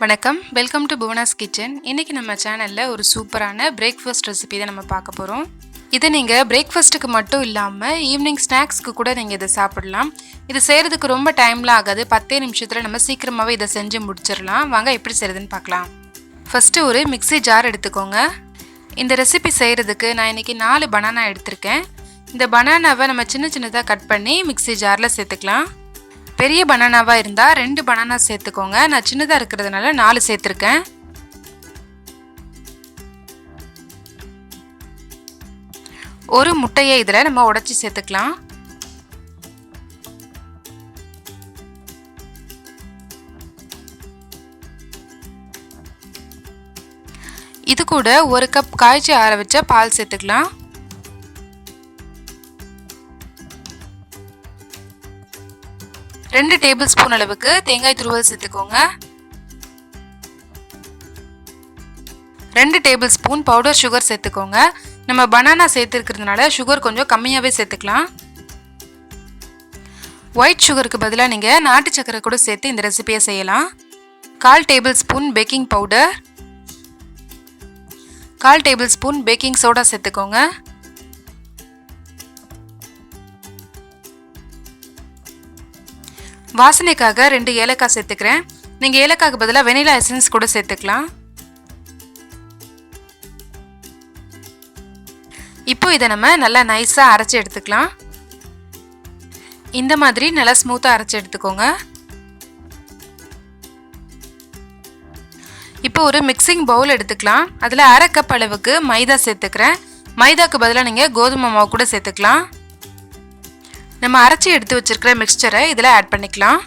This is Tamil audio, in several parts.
வணக்கம், வெல்கம் டு புவனாஸ் கிச்சன். இன்றைக்கி நம்ம சேனலில் ஒரு சூப்பரான பிரேக்ஃபாஸ்ட் ரெசிபி தான் நம்ம பார்க்க போகிறோம். இதை நீங்கள் பிரேக்ஃபாஸ்ட்டுக்கு மட்டும் இல்லாமல் ஈவினிங் ஸ்நாக்ஸ்க்கு கூட நீங்கள் இதை சாப்பிடலாம். இது செய்கிறதுக்கு ரொம்ப டைம்லாம் ஆகாது. 10 நிமிஷத்தில் நம்ம சீக்கிரமாகவே இதை செஞ்சு முடிச்சிடலாம். வாங்க எப்படி செய்கிறதுன்னு பார்க்கலாம். ஃபஸ்ட்டு ஒரு மிக்ஸி ஜார் எடுத்துக்கோங்க. இந்த ரெசிபி செய்கிறதுக்கு நான் இன்றைக்கி 4 பனானா எடுத்திருக்கேன். இந்த பனானாவை நம்ம சின்ன சின்னதாக கட் பண்ணி மிக்ஸி ஜாரில் சேர்த்துக்கலாம். பெரிய பனானாவாக இருந்தால் 2 பனானா சேர்த்துக்கோங்க. நான் சின்னதாக இருக்கிறதுனால 4 சேர்த்துருக்கேன். ஒரு முட்டையை இதில் நம்ம உடைச்சி சேர்த்துக்கலாம். இது கூட 1 கப் காய்ச்சி ஆற வச்ச பால் சேர்த்துக்கலாம். ரெண்டு டேபிள் ஸ்பூன் அளவுக்கு தேங்காய் துருவல் சேர்த்துக்கோங்க. 2 டேபிள் ஸ்பூன் பவுடர் சுகர் சேர்த்துக்கோங்க. நம்ம பனானா சேர்த்துருக்கிறதுனால சுகர் கொஞ்சம் கம்மியாகவே சேர்த்துக்கலாம். ஒயிட் சுகருக்கு பதிலாக நீங்கள் நாட்டு சக்கரை கூட சேர்த்து இந்த ரெசிபியை செய்யலாம். 1/4 table spoon baking powder, 1/4 table spoon baking soda சேர்த்துக்கோங்க. வாசனைக்காக 2 ஏலக்காய் சேர்த்துக்கிறேன். நீங்கள் ஏலக்காய்க்கு பதிலாக வெனிலா எசன்ஸ் கூட சேர்த்துக்கலாம். இப்போ இதை நம்ம நல்லா நைஸாக அரைச்சி எடுத்துக்கலாம். இந்த மாதிரி நல்லா ஸ்மூத்தாக அரைச்சி எடுத்துக்கோங்க. இப்போ ஒரு மிக்சிங் பவுல் எடுத்துக்கலாம். அதில் 1/2 கப் அளவுக்கு மைதா சேர்த்துக்கிறேன். மைதாக்கு பதிலாக நீங்கள் கோதுமை மாவு கூட சேர்த்துக்கலாம். நம்ம அரைச்சி எடுத்து வச்சிருக்கிற மிக்சரை இதில் ஆட் பண்ணிக்கலாம்.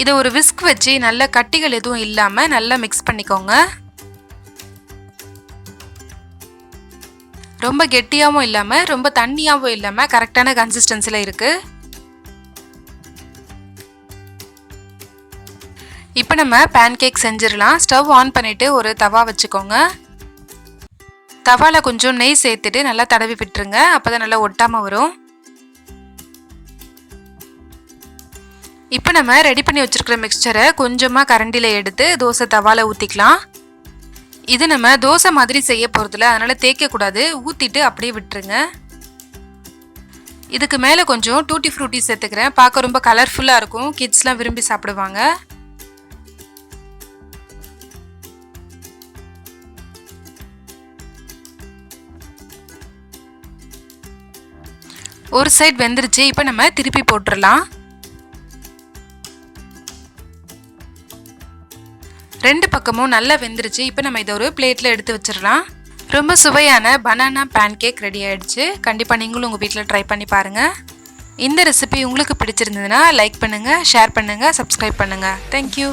இதை ஒரு விஸ்க் வச்சு நல்ல கட்டிகள் எதுவும் இல்லாமல் நல்லா மிக்ஸ் பண்ணிக்கோங்க. ரொம்ப கெட்டியாகவும் இல்லாமல் ரொம்ப தண்ணியாகவும் இல்லாமல் கரெக்டான கன்சிஸ்டன்சியில் இருக்குது. இப்போ நம்ம பேன்கேக் செஞ்சிடலாம். ஸ்டவ் ஆன் பண்ணிவிட்டு ஒரு தவா வச்சுக்கோங்க. தவாவில் கொஞ்சம் நெய் சேர்த்துட்டு நல்லா தடவி விட்டுருங்க. அப்போ தான் நல்லா ஒட்டாமல் வரும். இப்போ நம்ம ரெடி பண்ணி வச்சுருக்கிற மிக்சரை கொஞ்சமாக கரண்டியில் எடுத்து தோசை தவாவில் ஊற்றிக்கலாம். இது நம்ம தோசை மாதிரி செய்ய போகிறதில்ல, அதனால் தேய்க்கக்கூடாது. ஊற்றிட்டு அப்படியே விட்டுருங்க. இதுக்கு மேலே கொஞ்சம் டூட்டி ஃப்ரூட்டி சேர்த்துக்கிறேன். பார்க்க ரொம்ப கலர்ஃபுல்லாக இருக்கும். கிட்ஸ்லாம் விரும்பி சாப்பிடுவாங்க. ஒரு சைடு வெந்துருச்சு. இப்போ நம்ம திருப்பி போட்டுடலாம். 2 பக்கமும் நல்லா வெந்துருச்சு. இப்போ நம்ம இதை ஒரு பிளேட்டில் எடுத்து வச்சிடலாம். ரொம்ப சுவையான பனானா பேன்கேக் ரெடி ஆகிடுச்சு. கண்டிப்பாக நீங்களும் உங்கள் வீட்டில் ட்ரை பண்ணி பாருங்கள். இந்த ரெசிபி உங்களுக்கு பிடிச்சிருந்ததுன்னா லைக் பண்ணுங்கள், ஷேர் பண்ணுங்கள், சப்ஸ்கிரைப் பண்ணுங்கள். தேங்க்யூ.